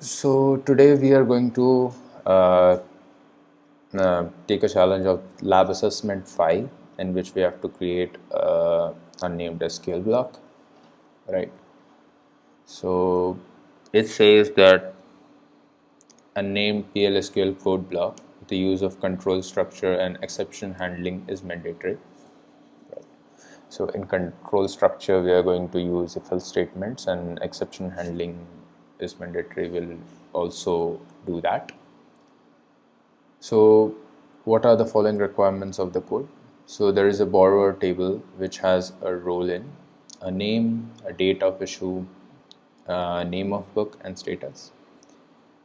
So today we are going to take a challenge of lab assessment 5, in which we have to create a unnamed SQL block, right? So it says that unnamed PL SQL code block, the use of control structure and exception handling is mandatory. So in control structure, we are going to use if else statements, and exception handling is mandatory. We'll also do that. So what are the following requirements of the code? So there is a borrower table which has a Rollin, a name, a date of issue, name of book, and status.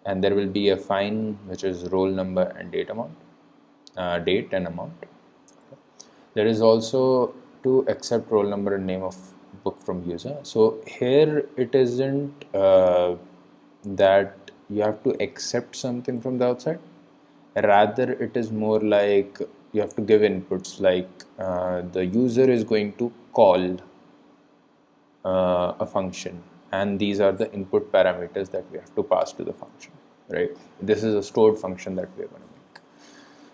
And there will be a fine which is roll number and date and amount. There is also to accept roll number and name of book from user. So here it isn't that you have to accept something from the outside. Rather, it is more like you have to give inputs, like the user is going to call a function, and these are the input parameters that we have to pass to the function, right? This is a stored function that we are going to make.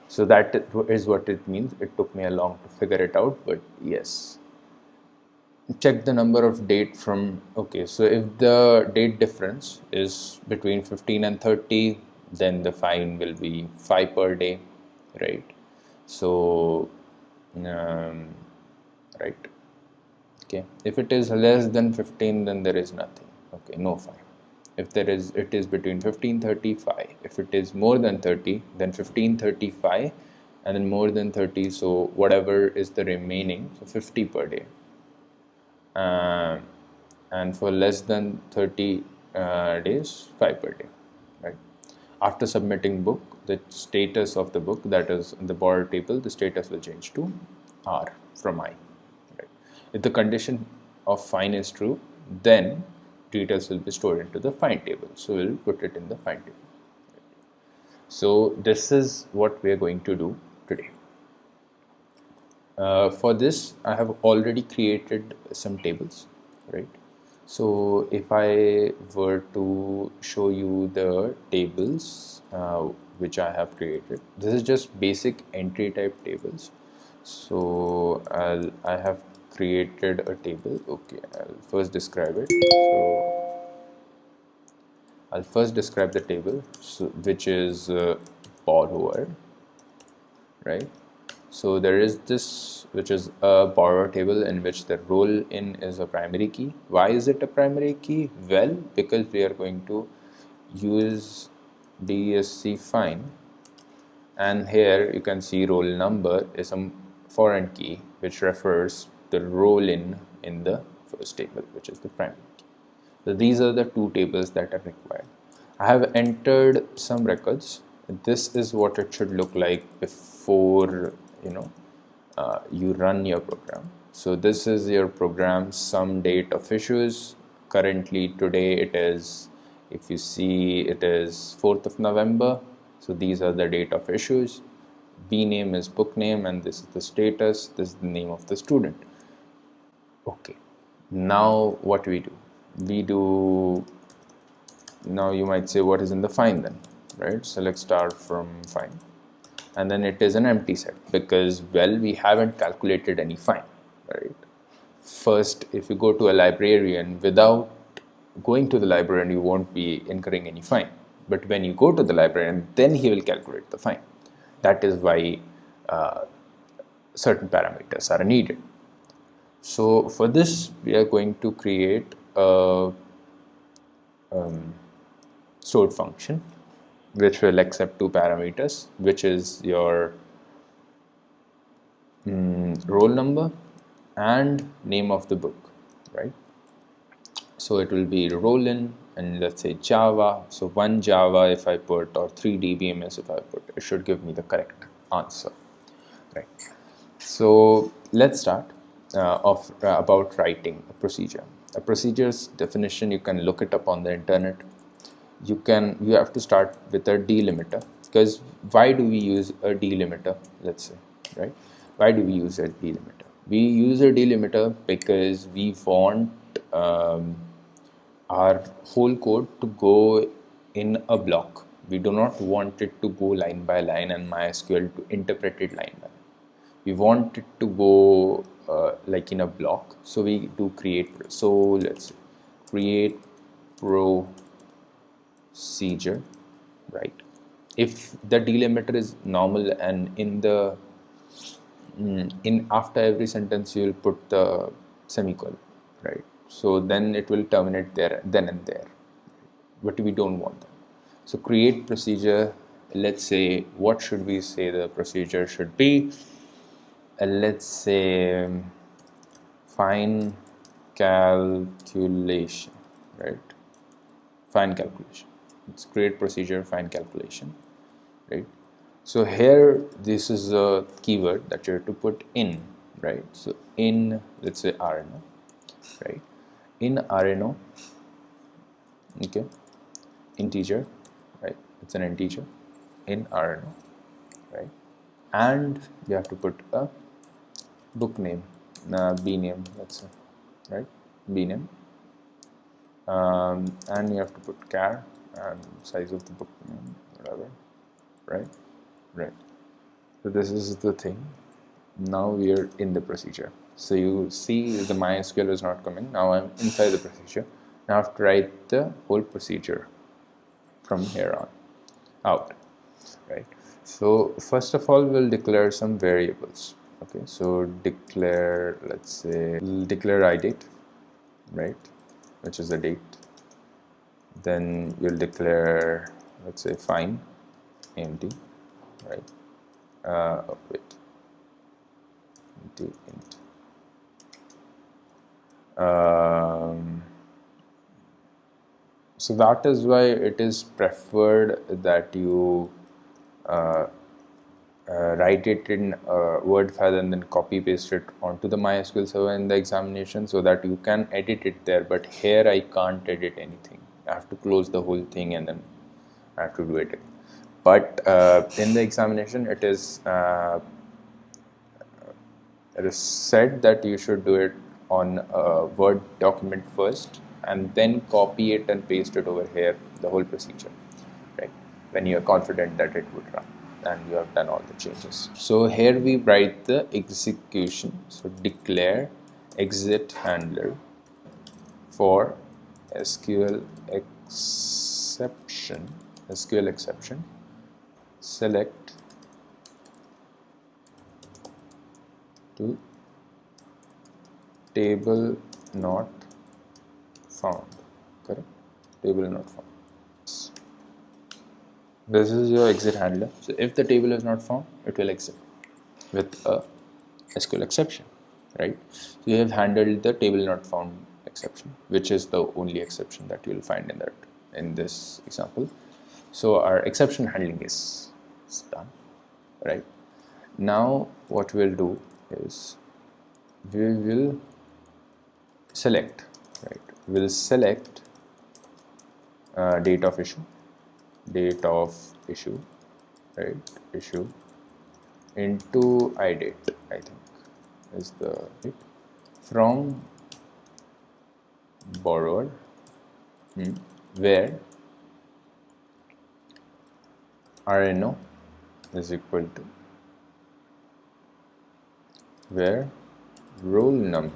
So that is what it means. It took me a long to figure it out, but yes. Check the number of date from, okay, so if the date difference is between 15 and 30, then the fine will be 5 per day, right? So right, okay, if it is less than 15, then there is nothing, okay, no fine. If there is, it is between 15, 35. If it is more than 30, then 15, 35, and then more than 30, so whatever is the remaining, so 50 per day. And for less than 30 days, 5 per day, right? After submitting book, the status of the book, that is in the borrower table, the status will change to R from I, right? If the condition of fine is true, then details will be stored into the fine table, so we'll put it in the fine table, right? So this is what we are going to do today. For this, I have already created some tables, right? So if I were to show you the tables which I have created, this is just basic entry type tables. So I have created a table. Okay, I'll first describe it. So I'll first describe the table, so, which is borrower, right? So there is this, which is a borrower table in which the roll in is a primary key. Why is it a primary key? Well, because we are going to use DSC fine, and here you can see roll number is some foreign key which refers the roll in the first table, which is the primary key. So these are the two tables that are required. I have entered some records. This is what it should look like before you run your program. So this is your program, some date of issues. Currently today it is, if you see, it is 4th of November. So these are the date of issues. B name is book name, and this is the status. This is the name of the student. Okay, now what we do, now you might say, what is in the fine then, right? Select star from fine, and then it is an empty set because, well, we haven't calculated any fine, right? First, if you go to a librarian, without going to the librarian, you won't be incurring any fine. But when you go to the librarian, then he will calculate the fine. That is why certain parameters are needed. So for this, we are going to create a stored function which will accept two parameters, which is your roll number and name of the book, right? So it will be Rollin, and let's say Java. So 1 Java if I put, or 3 DBMS if I put, it should give me the correct answer, right? So let's start about writing a procedure. A procedure's definition, you can look it up on the internet. You have to start with a delimiter, because why do we use a delimiter? Let's say, right? Why do we use a delimiter? We use a delimiter because we want our whole code to go in a block. We do not want it to go line by line and MySQL to interpret it line by line. We want it to go like in a block. So we do create. So let's say create procedure, right? If the delimiter is normal and in after every sentence you will put the semicolon, right? So then it will terminate there, then and there. But we don't want that. So create procedure. Let's say, what should we say the procedure should be? Let's say fine calculation, right? Fine calculation. Let's create procedure fine calculation, right? So here this is a keyword that you have to put in, right? So in, let's say RNO, right? In RNO, okay, integer, right? It's an integer in RNO, right? And you have to put a book name, B name, let's say, right? B name, and you have to put char and size of the book name, whatever, right? Right. So this is the thing. Now we are in the procedure. So you see the MySQL is not coming. Now I'm inside the procedure. Now I have to write the whole procedure from here on out, right? So first of all, we'll declare some variables. Okay, so declare, let's say, declare idate, right, which is the date. Then you'll declare, let's say, fine empty, right? Wait, empty int. So that is why it is preferred that you write it in a Word file and then copy paste it onto the MySQL server in the examination so that you can edit it there. But here I can't edit anything. I have to close the whole thing and then I have to do it again. But in the examination, it is said that you should do it on a Word document first and then copy it and paste it over here, the whole procedure, right? When you are confident that it would run and you have done all the changes. So here we write the execution. So declare exit handler for SQL exception, select to table not found, correct? Table not found. This is your exit handler. So if the table is not found, it will exit with a SQL exception, right? So you have handled the table not found exception, which is the only exception that you will find in this example. So our exception handling is done, right? Now what we'll do is we will select, right? We'll select date of issue, right? Issue into idate, I think is the right, from borrower, where RNO is equal to where Rollin.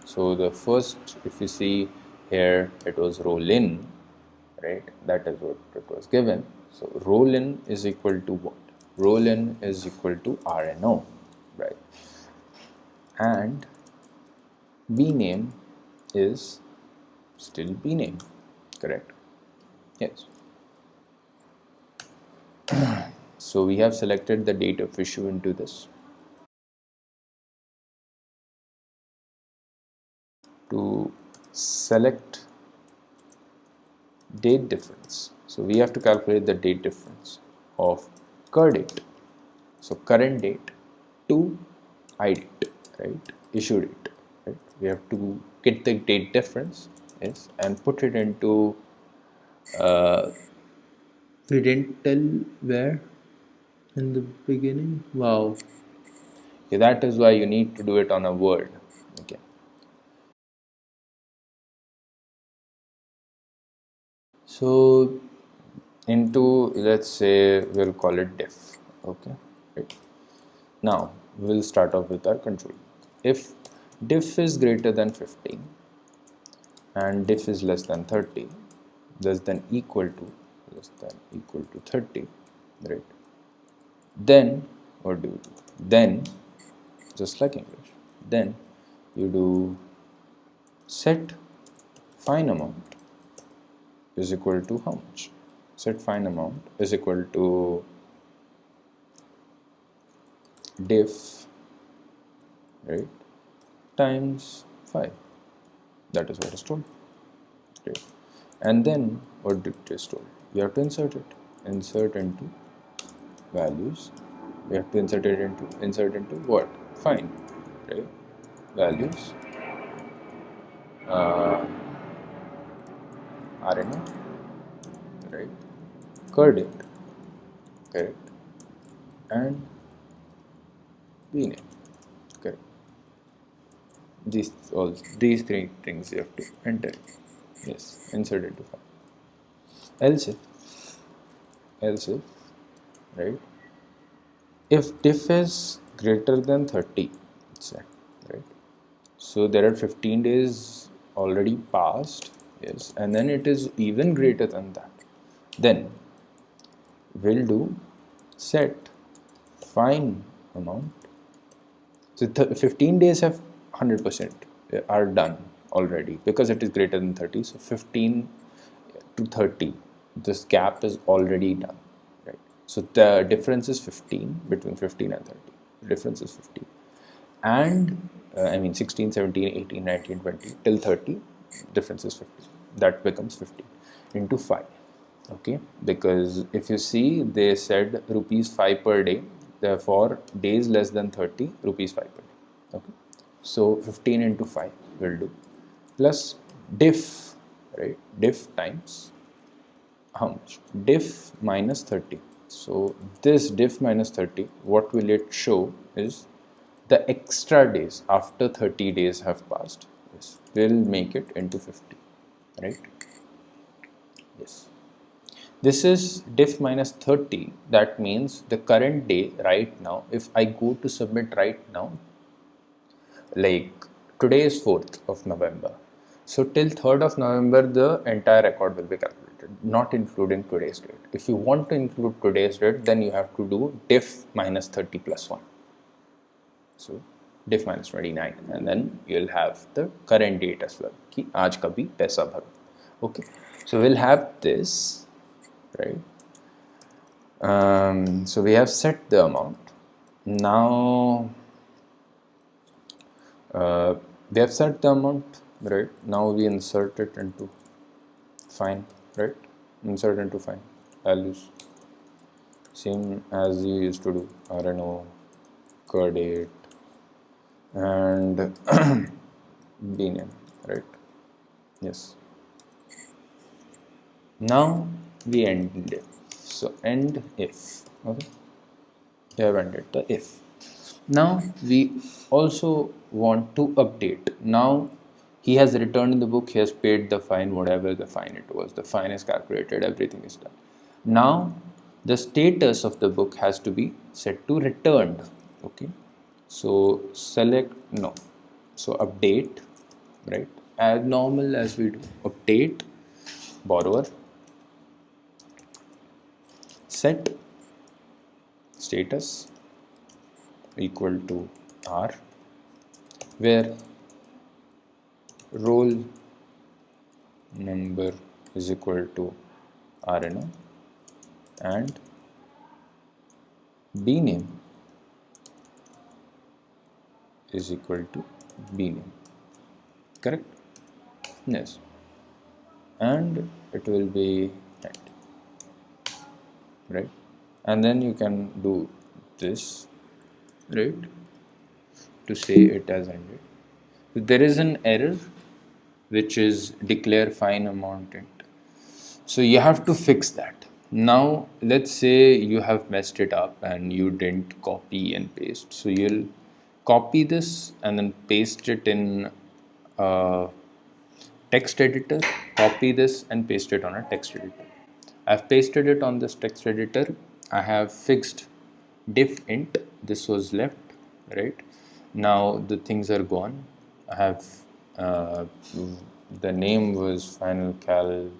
So the first, if you see here, it was Rollin, right? That is what it was given. So Rollin is equal to what? Rollin is equal to RNO, right? And B name is still B name, correct? Yes. So we have selected the date of issue into this. To select date difference, so we have to calculate the date difference of cur date, so current date to idate, right? Issue date, right? We have to get the date difference, yes, and put it into we didn't tell where in the beginning. Wow. Okay, that is why you need to do it on a Word. Okay. So into, let's say we'll call it diff. Okay, right. Now we'll start off with our control. If diff is greater than 15 and diff is less than 30, less than equal to 30, right? Then what do you do? Then, just like English, then you do set fine amount is equal to how much? Set fine amount is equal to diff, right, times 5. That is what is told. Okay. And then what it is told? You have to insert it. Insert into values. You have to insert into what? Fine, right? Values. RNA, right? Date, correct? And VName, correct? These three things you have to enter. Yes, insert into file. Else if, right? If diff is greater than 30, say, right? So there are 15 days already passed, yes, and then it is even greater than that. Then we'll do set fine amount. So 15 days have 100% are done already because it is greater than 30. So 15 to 30, this gap is already done, right? So the difference is 15 between 15 and 30. The difference is 15. And I mean 16, 17, 18, 19, 20 till 30, difference is 50. That becomes 50 into 5. Okay, because if you see, they said rupees 5 per day, therefore days less than 30, rupees 5 per day. Okay, so 15 into 5 will do, plus diff, right? Diff times how much? Diff minus 30. So this diff minus 30, what will it show is the extra days after 30 days have passed. Yes, will make it into 50, right? Yes. This is diff minus 30. That means the current day right now, if I go to submit right now, like today is 4th of November. So till 3rd of November, the entire record will be calculated, not including today's date. If you want to include today's date, then you have to do diff minus 30 plus 1. So diff minus 29, and then you'll have the current date as well. Ki aaj ka bhi paisa bharo. Okay. So we'll have this, right? So we have set the amount. Now we have set the amount, right? Now we insert it into fine, right? Insert into fine values, same as you used to do, RNO, date, and bname, right? Yes. Now we end it. So end if. Okay, we have ended the if. Now we also want to update. Now he has returned in the book, he has paid the fine, whatever the fine it was. The fine is calculated, everything is done. Now the status of the book has to be set to returned. Okay, so select no. So update, right? As normal as we do. Update borrower, set status equal to R, where roll number is equal to RNO and bname is equal to bname, correct? Yes, and it will be net, right? And then you can do this, right, to say it has ended. There is an error which is declare fine amount int. So you have to fix that. Now let's say you have messed it up and you didn't copy and paste. So you'll copy this and then paste it in text editor, copy this and paste it on a text editor. I've pasted it on this text editor. I have fixed diff int, this was left, right? Now the things are gone. I have the name was final calculate.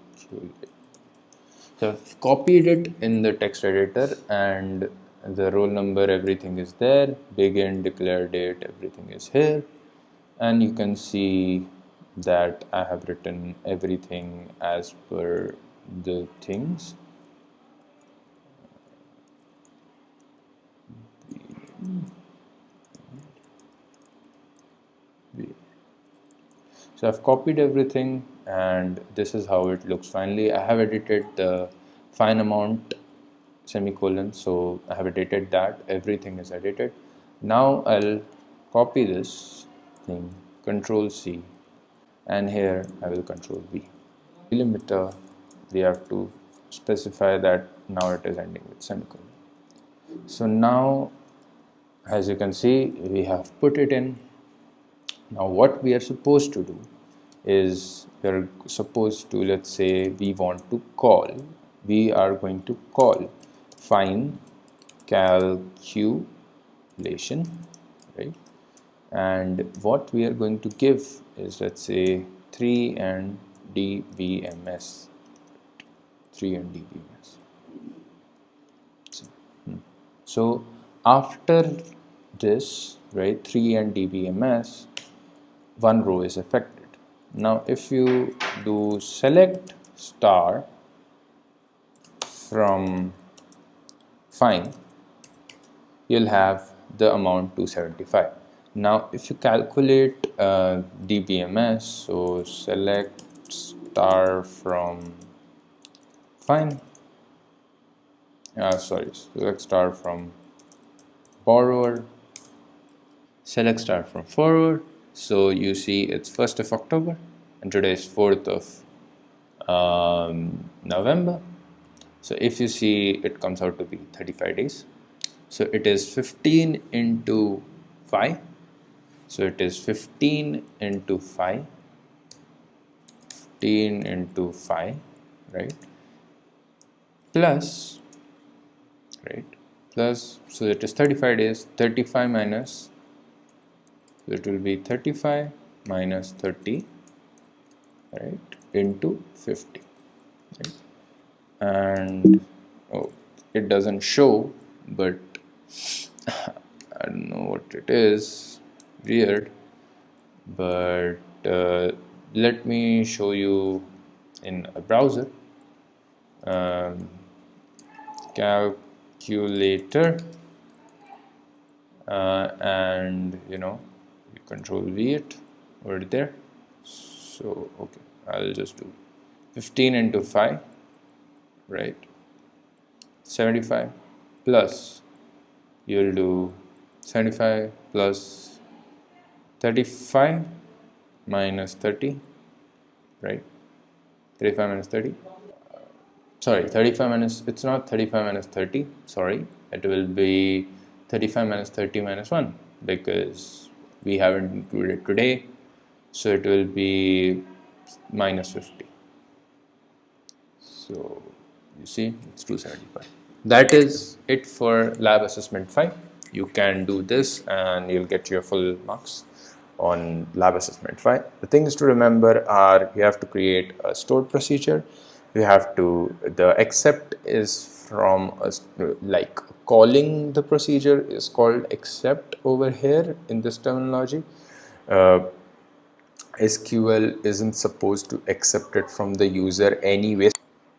So I've copied it in the text editor, and the roll number, everything is there, begin, declare date, everything is here, and you can see that I have written everything as per the things. So I've copied everything, and this is how it looks finally. I have edited the fine amount semicolon, so I have edited that, everything is edited. Now I'll copy this thing, Control C, and here I will Control V. Delimiter, we have to specify that now it is ending with semicolon. So now, as you can see, we have put it in. Now what we are supposed to do is we are supposed to, let's say we want to call, we are going to call fine calculation, right? And what we are going to give is, let's say 3 and DBMS, 3 and DBMS. So after this, right, 3 and DBMS, one row is affected. Now if you do select star from fine, you'll have the amount 275. Now if you calculate DBMS, so select star from fine, select star from borrower, select star from forward. So you see it's 1st of October and today is 4th of November. So if you see, it comes out to be 35 days. So it is 15 into 5. So it is 15 into 5, 15 into 5, right? Plus, right? Plus, so it is 35 days, 35 minus, so it will be 35 minus 30, right, into 50, right? And oh, it doesn't show, but I don't know what it is, weird, but let me show you in a browser. Calculator, and you Control V it over there. So okay, I'll just do 15 into 5, right, 75, plus you'll do 75 plus 35 minus 30, right, 35 minus 30, sorry, 35 minus, it's not 35 minus 30, sorry, it will be 35 minus 30 minus 1, because we haven't included today, so it will be minus 50. So you see, it's 275. That is it for lab assessment 5. You can do this and you'll get your full marks on lab assessment 5. The things to remember are, you have to create a stored procedure. You have to, the accept is from like calling the procedure is called accept over here in this terminology. SQL isn't supposed to accept it from the user anyways.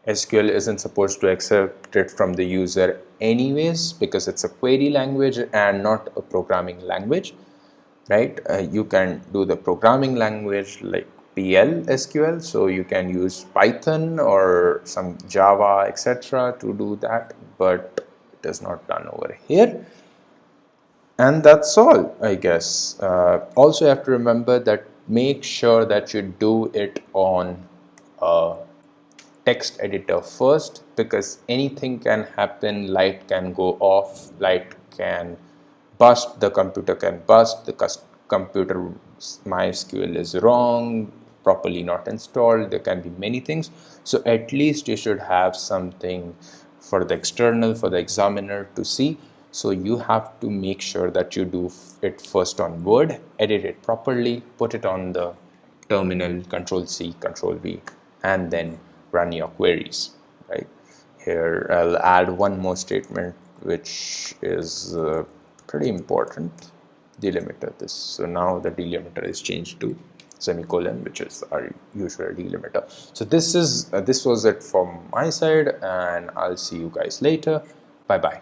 SQL isn't supposed to accept it from the user anyways, because it's a query language and not a programming language, right? You can do the programming language like PL SQL, so you can use Python or some Java, etc. to do that, but it is not done over here. And that's all, I guess. Also, you have to remember that make sure that you do it on text editor first, because anything can happen. Light can go off, light can bust, the computer can bust, the computer MySQL is wrong, properly not installed. There can be many things. So at least you should have something for the external, for the examiner to see. So you have to make sure that you do it first on Word, edit it properly, put it on the terminal, Control C, Control V, and then run your queries, right? Here I'll add one more statement which is pretty important, delimiter this. So now the delimiter is changed to semicolon, which is our usual delimiter. So this was it from my side, and I'll see you guys later. Bye bye.